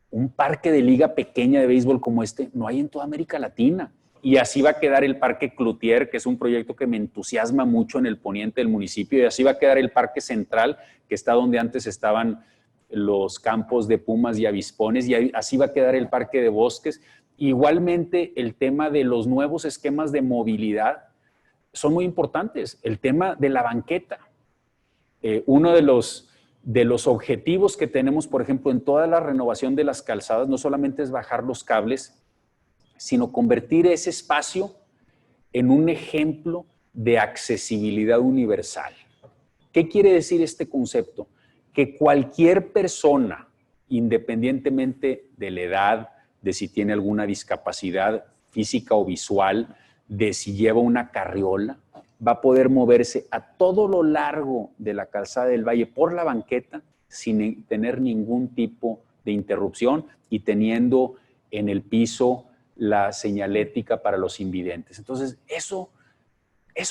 un parque de liga pequeña de béisbol como este no hay en toda América Latina. Y así va a quedar el Parque Cloutier, que es un proyecto que me entusiasma mucho en el poniente del municipio, y así va a quedar el Parque Central, que está donde antes estaban los campos de pumas y avispones, y así va a quedar el Parque de Bosques. Igualmente, el tema de los nuevos esquemas de movilidad son muy importantes. El tema de la banqueta. Uno de los objetivos que tenemos, por ejemplo, en toda la renovación de las calzadas, no solamente es bajar los cables, sino convertir ese espacio en un ejemplo de accesibilidad universal. ¿Qué quiere decir este concepto? Que cualquier persona, independientemente de la edad, de si tiene alguna discapacidad física o visual, de si lleva una carriola, va a poder moverse a todo lo largo de la calzada del Valle por la banqueta sin tener ningún tipo de interrupción y teniendo en el piso la señalética para los invidentes. Entonces, eso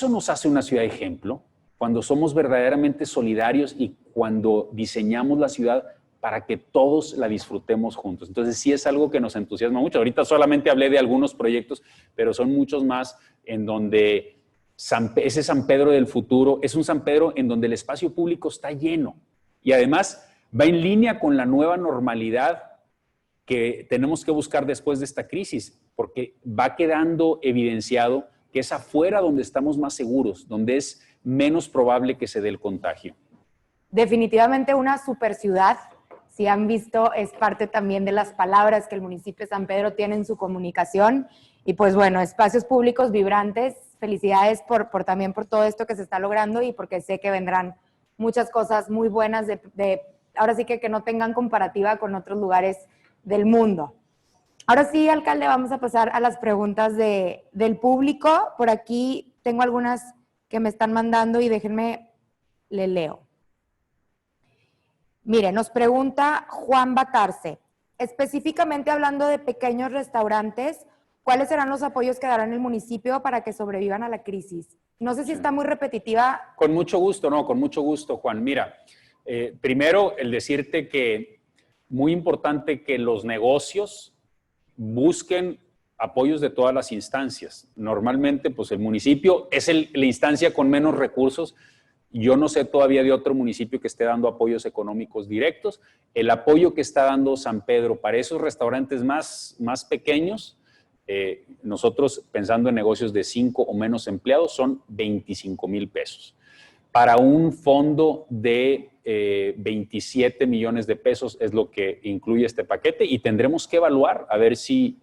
nos hace una ciudad ejemplo, cuando somos verdaderamente solidarios y cuando diseñamos la ciudad para que todos la disfrutemos juntos. Entonces, sí es algo que nos entusiasma mucho. Ahorita solamente hablé de algunos proyectos, pero son muchos más en donde ese San Pedro del futuro es un San Pedro en donde el espacio público está lleno y además va en línea con la nueva normalidad que tenemos que buscar después de esta crisis, porque va quedando evidenciado que es afuera donde estamos más seguros, donde es menos probable que se dé el contagio. Definitivamente una super ciudad. Si han visto, es parte también de las palabras que el municipio de San Pedro tiene en su comunicación. Y pues bueno, espacios públicos vibrantes. Felicidades también por todo esto que se está logrando y porque sé que vendrán muchas cosas muy buenas ahora sí que no tengan comparativa con otros lugares del mundo. Ahora sí, alcalde, vamos a pasar a las preguntas del público. Por aquí tengo algunas que me están mandando y déjenme, le leo. Mire, nos pregunta Juan Batarse, específicamente hablando de pequeños restaurantes, ¿cuáles serán los apoyos que dará el municipio para que sobrevivan a la crisis? No sé si está muy repetitiva. Con mucho gusto, con mucho gusto, Juan. Mira, primero el decirte que muy importante que los negocios busquen apoyos de todas las instancias. Normalmente, pues el municipio es la instancia con menos recursos. Yo no sé todavía de otro municipio que esté dando apoyos económicos directos. El apoyo que está dando San Pedro para esos restaurantes más pequeños, nosotros pensando en negocios de 5 o menos empleados, son 25,000 pesos. Para un fondo de 27 millones de pesos es lo que incluye este paquete y tendremos que evaluar a ver si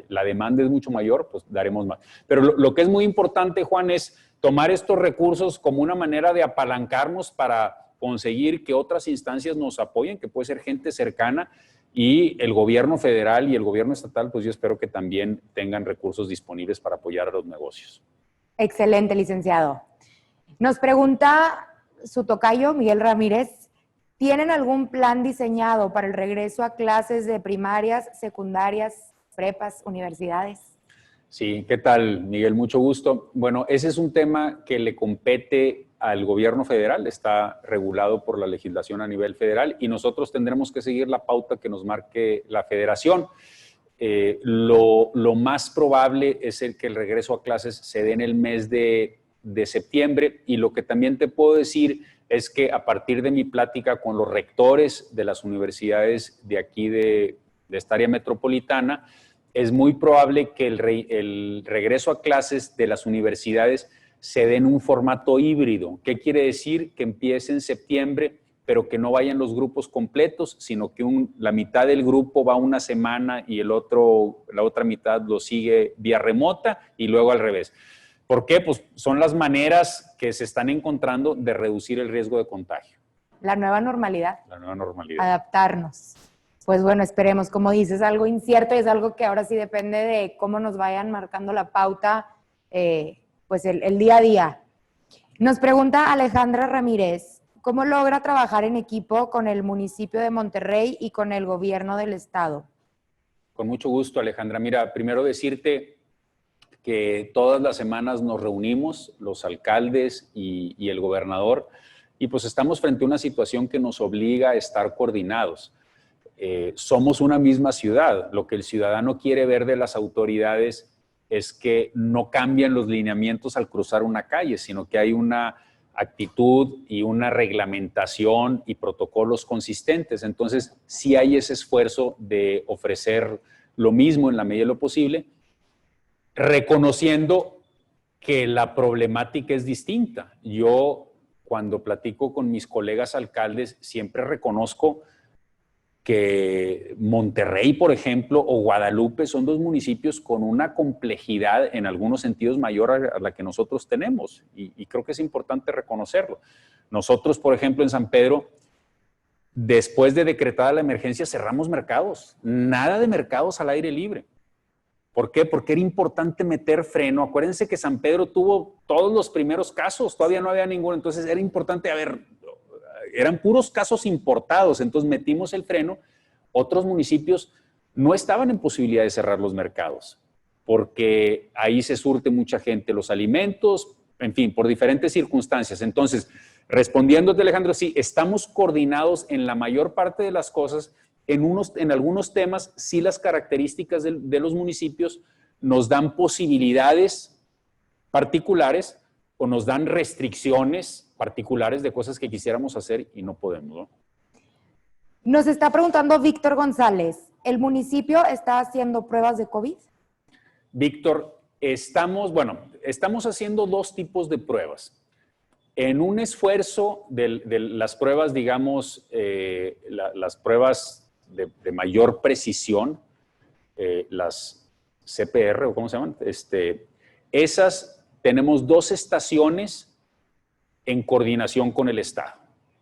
la demanda es mucho mayor, pues daremos más. Pero lo que es muy importante, Juan, es tomar estos recursos como una manera de apalancarnos para conseguir que otras instancias nos apoyen, que puede ser gente cercana, y el gobierno federal y el gobierno estatal, pues yo espero que también tengan recursos disponibles para apoyar a los negocios. Excelente, licenciado. Nos pregunta su tocayo, Miguel Ramírez, ¿tienen algún plan diseñado para el regreso a clases de primarias, secundarias, prepas, universidades? Sí, ¿qué tal, Miguel? Mucho gusto. Bueno, ese es un tema que le compete al gobierno federal, está regulado por la legislación a nivel federal y nosotros tendremos que seguir la pauta que nos marque la federación. Lo más probable es que el regreso a clases se dé en el mes de septiembre y lo que también te puedo decir es que a partir de mi plática con los rectores de las universidades de aquí de esta área metropolitana, es muy probable que el regreso a clases de las universidades se dé en un formato híbrido. ¿Qué quiere decir? Que empiece en septiembre, pero que no vayan los grupos completos, sino que la mitad del grupo va una semana y la otra mitad lo sigue vía remota y luego al revés. ¿Por qué? Pues son las maneras que se están encontrando de reducir el riesgo de contagio. La nueva normalidad. La nueva normalidad. Adaptarnos. Pues bueno, esperemos. Como dices, algo incierto y es algo que ahora sí depende de cómo nos vayan marcando la pauta, pues el día a día. Nos pregunta Alejandra Ramírez, ¿cómo logra trabajar en equipo con el municipio de Monterrey y con el gobierno del estado? Con mucho gusto, Alejandra. Mira, primero decirte que todas las semanas nos reunimos, los alcaldes y el gobernador, y pues estamos frente a una situación que nos obliga a estar coordinados. Somos una misma ciudad. Lo que el ciudadano quiere ver de las autoridades es que no cambian los lineamientos al cruzar una calle, sino que hay una actitud y una reglamentación y protocolos consistentes. Entonces, sí hay ese esfuerzo de ofrecer lo mismo en la medida de lo posible, reconociendo que la problemática es distinta. Yo, cuando platico con mis colegas alcaldes, siempre reconozco que Monterrey, por ejemplo, o Guadalupe son dos municipios con una complejidad en algunos sentidos mayor a la que nosotros tenemos, y creo que es importante reconocerlo. Nosotros, por ejemplo, en San Pedro, después de decretada la emergencia, cerramos mercados. Nada de mercados al aire libre. ¿Por qué? Porque era importante meter freno. Acuérdense que San Pedro tuvo todos los primeros casos, todavía no había ninguno, entonces era importante, eran puros casos importados, entonces metimos el freno. Otros municipios no estaban en posibilidad de cerrar los mercados, porque ahí se surte mucha gente los alimentos, en fin, por diferentes circunstancias. Entonces, respondiéndote, Alejandro, sí, estamos coordinados en la mayor parte de las cosas. En algunos temas, sí, las características de los municipios nos dan posibilidades particulares o nos dan restricciones particulares de cosas que quisiéramos hacer y no podemos, ¿no? Nos está preguntando Víctor González, ¿el municipio está haciendo pruebas de COVID? Víctor, estamos haciendo dos tipos de pruebas. En un esfuerzo de las pruebas, digamos, las pruebas de mayor precisión, las CPR, o ¿cómo se llaman? Esas tenemos dos estaciones en coordinación con el Estado.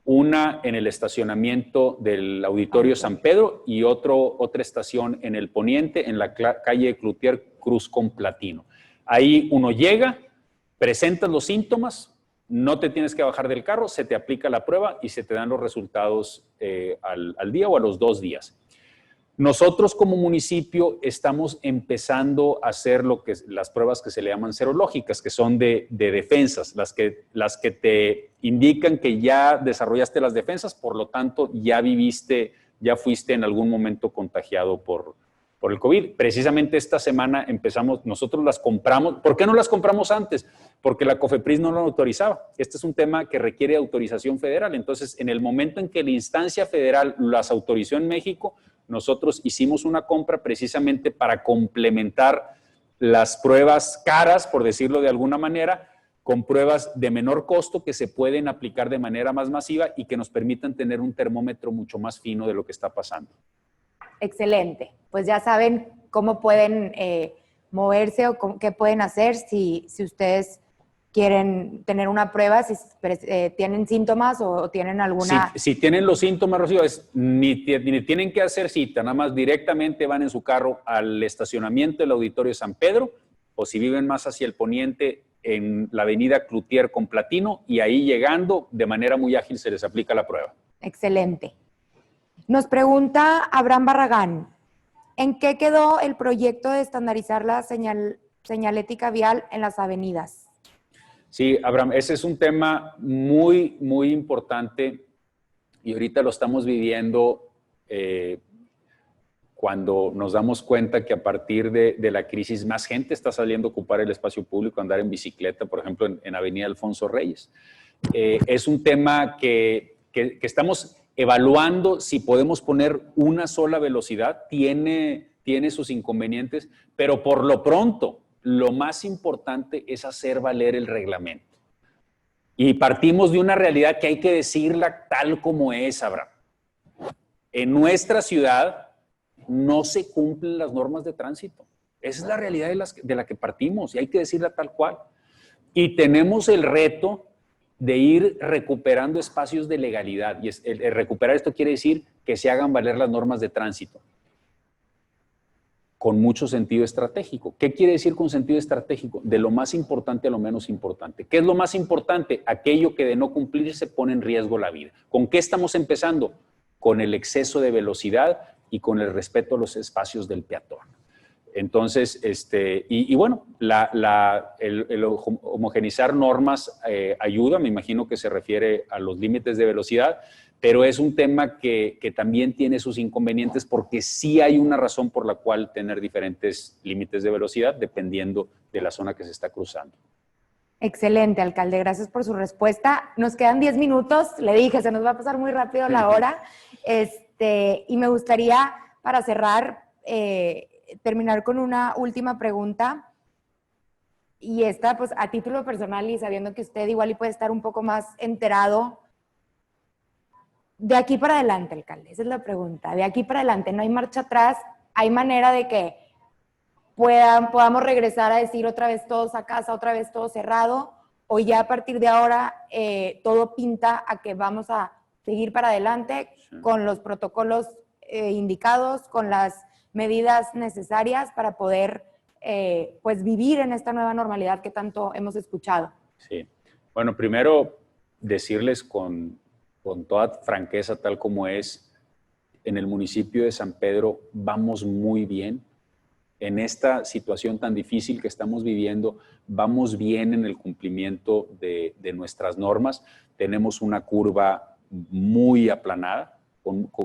Una en el estacionamiento del Auditorio San Pedro y otra estación en el Poniente, en la calle Cloutier Cruz con Platino. Ahí uno llega, presentas los síntomas, no te tienes que bajar del carro, se te aplica la prueba y se te dan los resultados al día o a los 2 días. Nosotros como municipio estamos empezando a hacer las pruebas que se le llaman serológicas, que son de defensas, las que te indican que ya desarrollaste las defensas, por lo tanto ya fuiste en algún momento contagiado por el COVID. Precisamente esta semana nosotros las compramos. ¿Por qué no las compramos antes? Porque la COFEPRIS no lo autorizaba. Este es un tema que requiere autorización federal. Entonces, en el momento en que la instancia federal las autorizó en México, nosotros hicimos una compra precisamente para complementar las pruebas caras, por decirlo de alguna manera, con pruebas de menor costo que se pueden aplicar de manera más masiva y que nos permitan tener un termómetro mucho más fino de lo que está pasando. Excelente. Pues ya saben cómo pueden moverse o qué pueden hacer si ustedes quieren tener una prueba, si tienen síntomas o tienen alguna... Si tienen los síntomas, Rocío, ni tienen que hacer cita, nada más directamente van en su carro al estacionamiento del Auditorio San Pedro, o si viven más hacia el poniente, en la avenida Cloutier con Platino, y ahí llegando, de manera muy ágil, se les aplica la prueba. Excelente. Nos pregunta Abraham Barragán, ¿en qué quedó el proyecto de estandarizar la señalética vial en las avenidas? Sí, Abraham, ese es un tema muy, muy importante y ahorita lo estamos viviendo cuando nos damos cuenta que a partir de la crisis más gente está saliendo a ocupar el espacio público, andar en bicicleta, por ejemplo, en Avenida Alfonso Reyes. Es un tema que estamos evaluando si podemos poner una sola velocidad. Tiene tiene sus inconvenientes, pero por lo pronto, lo más importante es hacer valer el reglamento. Y partimos de una realidad que hay que decirla tal como es, Abraham. En nuestra ciudad no se cumplen las normas de tránsito. Esa es la realidad de la que partimos y hay que decirla tal cual. Y tenemos el reto de ir recuperando espacios de legalidad. Y recuperar esto quiere decir que se hagan valer las normas de tránsito con mucho sentido estratégico. ¿Qué quiere decir con sentido estratégico? De lo más importante a lo menos importante. ¿Qué es lo más importante? Aquello que de no cumplirse pone en riesgo la vida. ¿Con qué estamos empezando? Con el exceso de velocidad y con el respeto a los espacios del peatón. Entonces, bueno, el homogenizar normas ayuda, me imagino que se refiere a los límites de velocidad, pero es un tema que también tiene sus inconvenientes porque sí hay una razón por la cual tener diferentes límites de velocidad dependiendo de la zona que se está cruzando. Excelente, alcalde. Gracias por su respuesta. Nos quedan 10 minutos. Le dije, se nos va a pasar muy rápido la hora. Y me gustaría, para cerrar, terminar con una última pregunta. Y esta, pues, a título personal y sabiendo que usted igual y puede estar un poco más enterado. De aquí para adelante, alcalde, esa es la pregunta. De aquí para adelante, no hay marcha atrás. ¿Hay manera de que podamos regresar a decir otra vez todos a casa, otra vez todo cerrado? ¿O ya a partir de ahora todo pinta a que vamos a seguir para adelante con los protocolos indicados, con las medidas necesarias para poder pues vivir en esta nueva normalidad que tanto hemos escuchado? Sí. Bueno, primero decirles con toda franqueza, tal como es, en el municipio de San Pedro vamos muy bien. En esta situación tan difícil que estamos viviendo, vamos bien en el cumplimiento de nuestras normas. Tenemos una curva muy aplanada,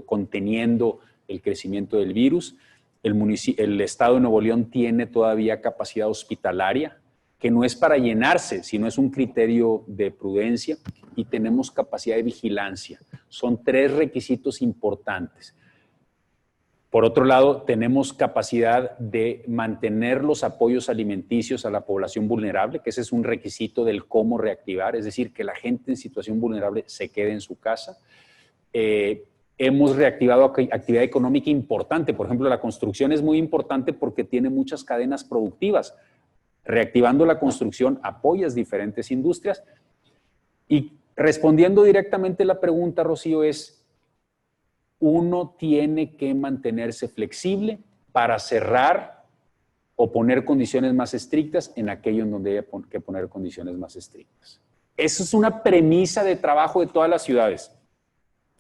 conteniendo el crecimiento del virus. El Estado de Nuevo León tiene todavía capacidad hospitalaria, que no es para llenarse, sino es un criterio de prudencia, y tenemos capacidad de vigilancia. Son 3 requisitos importantes. Por otro lado, tenemos capacidad de mantener los apoyos alimenticios a la población vulnerable, que ese es un requisito del cómo reactivar, es decir, que la gente en situación vulnerable se quede en su casa. Hemos reactivado actividad económica importante. Por ejemplo, la construcción es muy importante porque tiene muchas cadenas productivas. Reactivando la construcción, apoyas diferentes industrias. Y respondiendo directamente a la pregunta, Rocío, uno tiene que mantenerse flexible para cerrar o poner condiciones más estrictas en aquello en donde hay que poner condiciones más estrictas. Eso es una premisa de trabajo de todas las ciudades.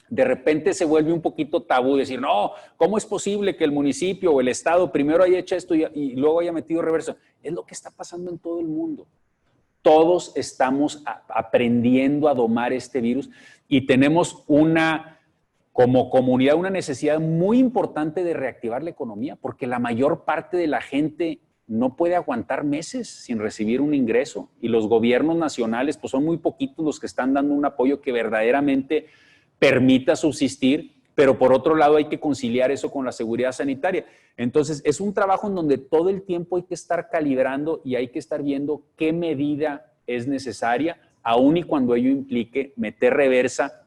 De repente se vuelve un poquito tabú decir, no, ¿cómo es posible que el municipio o el Estado primero haya hecho esto y luego haya metido reverso? Es lo que está pasando en todo el mundo. Todos estamos aprendiendo a domar este virus y tenemos como comunidad una necesidad muy importante de reactivar la economía, porque la mayor parte de la gente no puede aguantar meses sin recibir un ingreso y los gobiernos nacionales pues son muy poquitos los que están dando un apoyo que verdaderamente permita subsistir, pero por otro lado hay que conciliar eso con la seguridad sanitaria. Entonces es un trabajo en donde todo el tiempo hay que estar calibrando y hay que estar viendo qué medida es necesaria, aun y cuando ello implique meter reversa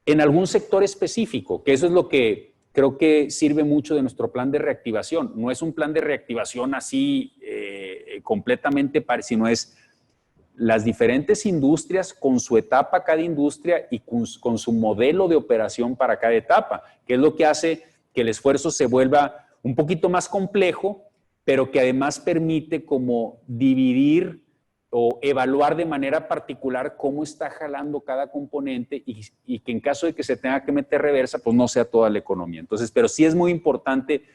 en algún sector específico, que eso es lo que creo que sirve mucho de nuestro plan de reactivación. No es un plan de reactivación así completamente, sino es las diferentes industrias con su etapa cada industria y con su modelo de operación para cada etapa, que es lo que hace que el esfuerzo se vuelva un poquito más complejo, pero que además permite como dividir o evaluar de manera particular cómo está jalando cada componente y que en caso de que se tenga que meter reversa, pues no sea toda la economía. Entonces, pero sí es muy importante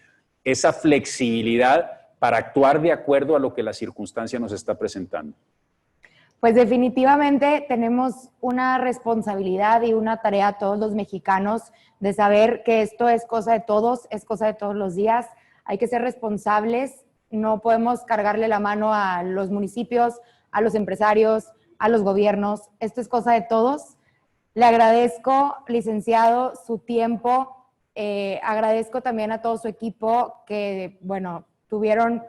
esa flexibilidad para actuar de acuerdo a lo que la circunstancia nos está presentando. Pues definitivamente tenemos una responsabilidad y una tarea todos los mexicanos de saber que esto es cosa de todos, es cosa de todos los días. Hay que ser responsables, no podemos cargarle la mano a los municipios, a los empresarios, a los gobiernos. Esto es cosa de todos. Le agradezco, licenciado, su tiempo, Agradezco también a todo su equipo que, bueno, tuvieron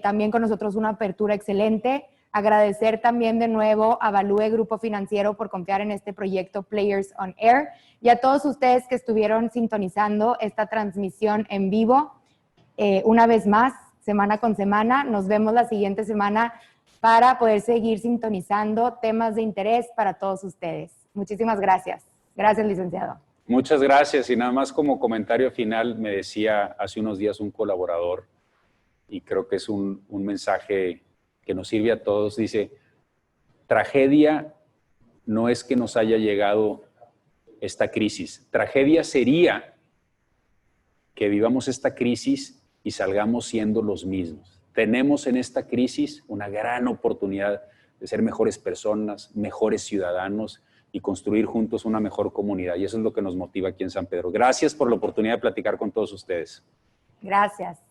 también con nosotros una apertura excelente. Agradecer también de nuevo a Value Grupo Financiero por confiar en este proyecto Players on Air y a todos ustedes que estuvieron sintonizando esta transmisión en vivo. Una vez más, semana con semana, nos vemos la siguiente semana para poder seguir sintonizando temas de interés para todos ustedes. Muchísimas gracias. Gracias, licenciado. Muchas gracias. Y nada más como comentario final, me decía hace unos días un colaborador, y creo que es un mensaje que nos sirve a todos. Dice, tragedia no es que nos haya llegado esta crisis. Tragedia sería que vivamos esta crisis y salgamos siendo los mismos. Tenemos en esta crisis una gran oportunidad de ser mejores personas, mejores ciudadanos y construir juntos una mejor comunidad. Y eso es lo que nos motiva aquí en San Pedro. Gracias por la oportunidad de platicar con todos ustedes. Gracias.